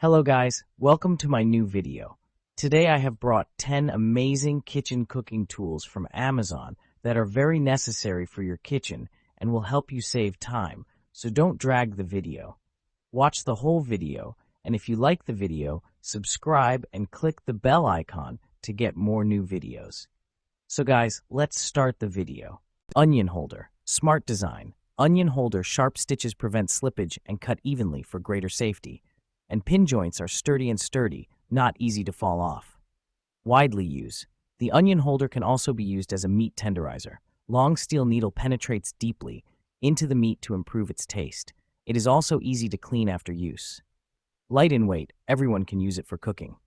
Hello guys, welcome to my new video. Today I have brought 10 amazing kitchen cooking tools from Amazon that are very necessary for your kitchen and will help you save time, so don't drag the video. Watch the whole video, and if you like the video, subscribe and click the bell icon to get more new videos. So guys, let's start the video. Onion holder, smart design. Onion holder sharp stitches prevent slippage and cut evenly for greater safety. And pin joints are sturdy, not easy to fall off. Widely used. The onion holder can also be used as a meat tenderizer. Long steel needle penetrates deeply into the meat to improve its taste. It is also easy to clean after use. Light in weight, everyone can use it for cooking.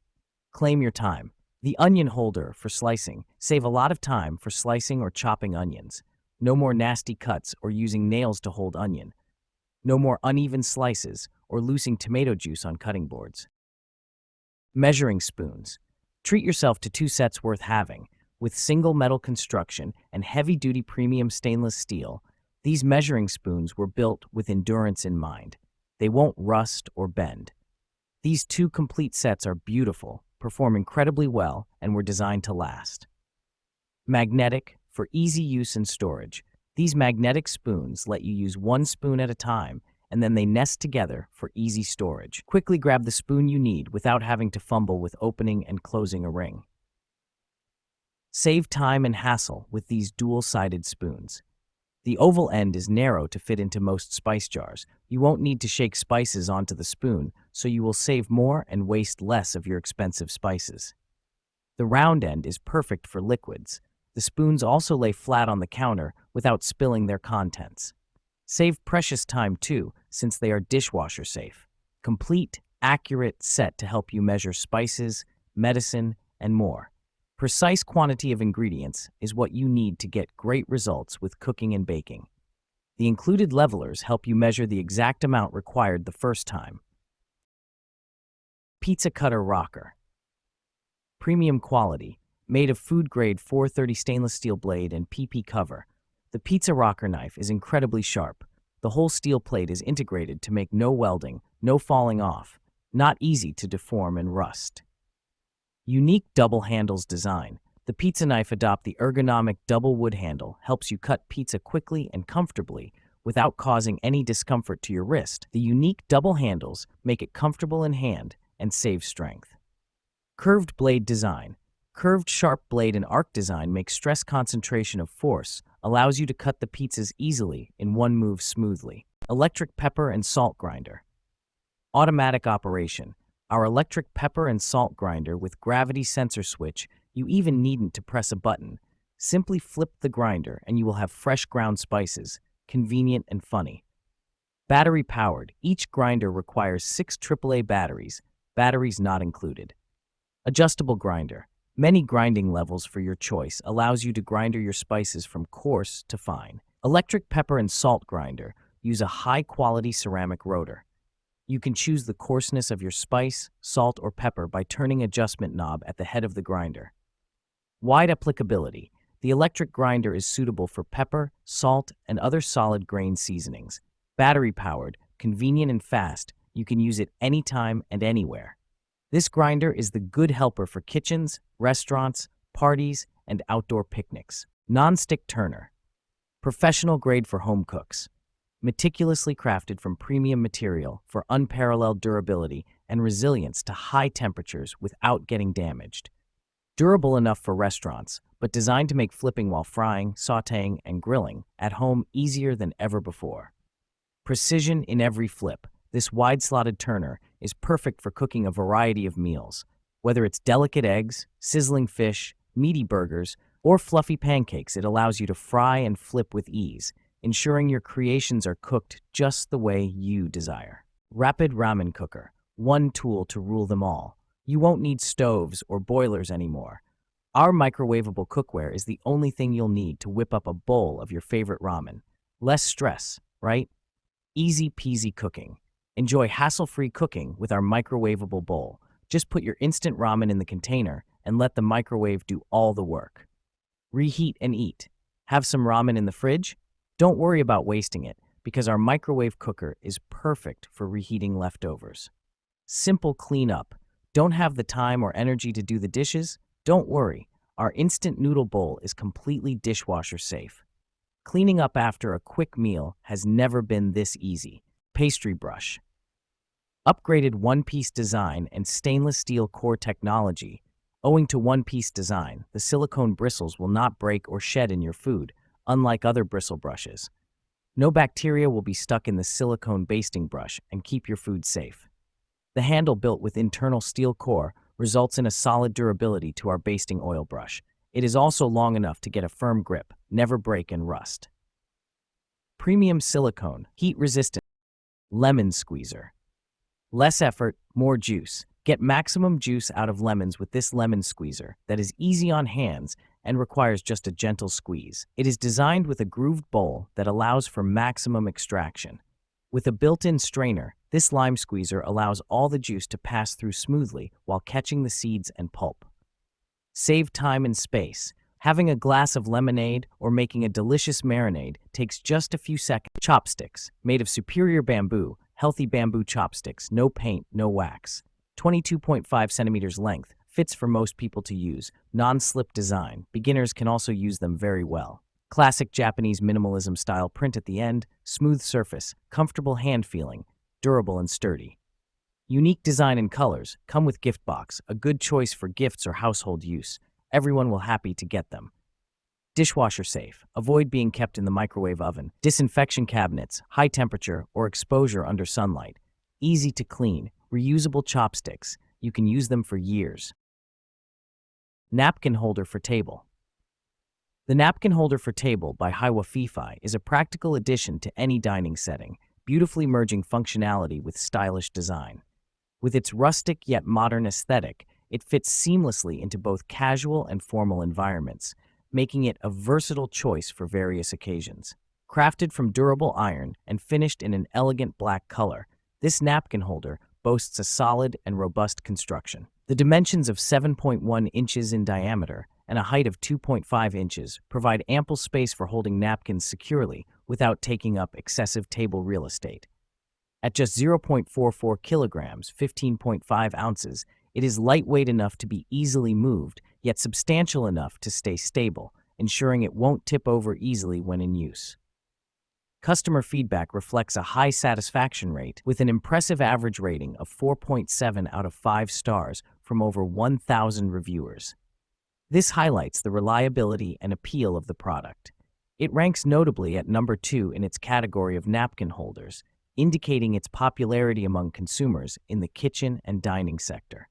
Claim your time. The onion holder for slicing. Save a lot of time for slicing or chopping onions. No more nasty cuts or using nails to hold onion. No more uneven slices or losing tomato juice on cutting boards. Measuring spoons. Treat yourself to 2 sets worth having. With single metal construction and heavy-duty premium stainless steel, these measuring spoons were built with endurance in mind. They won't rust or bend. These 2 complete sets are beautiful, perform incredibly well, and were designed to last. Magnetic, for easy use and storage. These magnetic spoons let you use 1 spoon at a time, and then they nest together for easy storage. Quickly grab the spoon you need without having to fumble with opening and closing a ring. Save time and hassle with these dual-sided spoons. The oval end is narrow to fit into most spice jars. You won't need to shake spices onto the spoon, so you will save more and waste less of your expensive spices. The round end is perfect for liquids. The spoons also lay flat on the counter without spilling their contents. Save precious time too, since they are dishwasher safe. Complete, accurate set to help you measure spices, medicine, and more. Precise quantity of ingredients is what you need to get great results with cooking and baking. The included levelers help you measure the exact amount required the first time. Pizza cutter rocker. Premium quality. Made of food-grade 430 stainless steel blade and PP cover, the pizza rocker knife is incredibly sharp. The whole steel plate is integrated to make no welding, no falling off, not easy to deform and rust. Unique double handles design. The pizza knife adopt the ergonomic double wood handle, helps you cut pizza quickly and comfortably without causing any discomfort to your wrist. The unique double handles make it comfortable in hand and save strength. Curved blade design. Curved sharp blade and arc design makes stress concentration of force, allows you to cut the pizzas easily in one move smoothly. Electric pepper and salt grinder. Automatic operation. Our electric pepper and salt grinder with gravity sensor switch, you even needn't to press a button. Simply flip the grinder and you will have fresh ground spices, convenient and funny. Battery powered. Each grinder requires 6 AAA batteries not included. Adjustable grinder. Many grinding levels for your choice allows you to grind your spices from coarse to fine. Electric pepper and salt grinder use a high-quality ceramic rotor. You can choose the coarseness of your spice, salt, or pepper by turning adjustment knob at the head of the grinder. Wide applicability. The electric grinder is suitable for pepper, salt, and other solid grain seasonings. Battery-powered, convenient and fast, you can use it anytime and anywhere. This grinder is the good helper for kitchens, restaurants, parties, and outdoor picnics. Nonstick turner. Professional grade for home cooks. Meticulously crafted from premium material for unparalleled durability and resilience to high temperatures without getting damaged. Durable enough for restaurants, but designed to make flipping while frying, sautéing, and grilling at home easier than ever before. Precision in every flip. This wide-slotted turner is perfect for cooking a variety of meals. Whether it's delicate eggs, sizzling fish, meaty burgers, or fluffy pancakes, it allows you to fry and flip with ease, ensuring your creations are cooked just the way you desire. Rapid ramen cooker. One tool to rule them all. You won't need stoves or boilers anymore. Our microwavable cookware is the only thing you'll need to whip up a bowl of your favorite ramen. Less stress, right? Easy peasy cooking. Enjoy hassle-free cooking with our microwavable bowl. Just put your instant ramen in the container and let the microwave do all the work. Reheat and eat. Have some ramen in the fridge? Don't worry about wasting it because our microwave cooker is perfect for reheating leftovers. Simple cleanup. Don't have the time or energy to do the dishes? Don't worry. Our instant noodle bowl is completely dishwasher safe. Cleaning up after a quick meal has never been this easy. Pastry brush. Upgraded one-piece design and stainless steel core technology. Owing to one-piece design, the silicone bristles will not break or shed in your food, unlike other bristle brushes. No bacteria will be stuck in the silicone basting brush and keep your food safe. The handle, built with internal steel core, results in a solid durability to our basting oil brush. It is also long enough to get a firm grip, never break and rust. Premium silicone, heat-resistant. Lemon squeezer. Less effort, more juice. Get maximum juice out of lemons with this lemon squeezer that is easy on hands and requires just a gentle squeeze. It is designed with a grooved bowl that allows for maximum extraction. With a built-in strainer, this lime squeezer allows all the juice to pass through smoothly while catching the seeds and pulp. Save time and space. Having a glass of lemonade or making a delicious marinade takes just a few seconds. Chopsticks, made of superior bamboo, healthy bamboo chopsticks, no paint, no wax. 22.5 centimeters length, fits for most people to use. Non-slip design, beginners can also use them very well. Classic Japanese minimalism style print at the end, smooth surface, comfortable hand feeling, durable and sturdy. Unique design and colors, come with gift box, a good choice for gifts or household use. Everyone will happy to get them. Dishwasher safe, avoid being kept in the microwave oven. Disinfection cabinets, high temperature or exposure under sunlight. Easy to clean, reusable chopsticks, you can use them for years. Napkin holder for table. The napkin holder for table by Hiwafifi is a practical addition to any dining setting, beautifully merging functionality with stylish design. With its rustic yet modern aesthetic, it fits seamlessly into both casual and formal environments, making it a versatile choice for various occasions. Crafted from durable iron and finished in an elegant black color, this napkin holder boasts a solid and robust construction. The dimensions of 7.1 inches in diameter and a height of 2.5 inches provide ample space for holding napkins securely without taking up excessive table real estate. At just 0.44 kilograms, 15.5 ounces, it is lightweight enough to be easily moved, yet substantial enough to stay stable, ensuring it won't tip over easily when in use. Customer feedback reflects a high satisfaction rate, with an impressive average rating of 4.7 out of 5 stars from over 1,000 reviewers. This highlights the reliability and appeal of the product. It ranks notably at number 2 in its category of napkin holders, indicating its popularity among consumers in the kitchen and dining sector.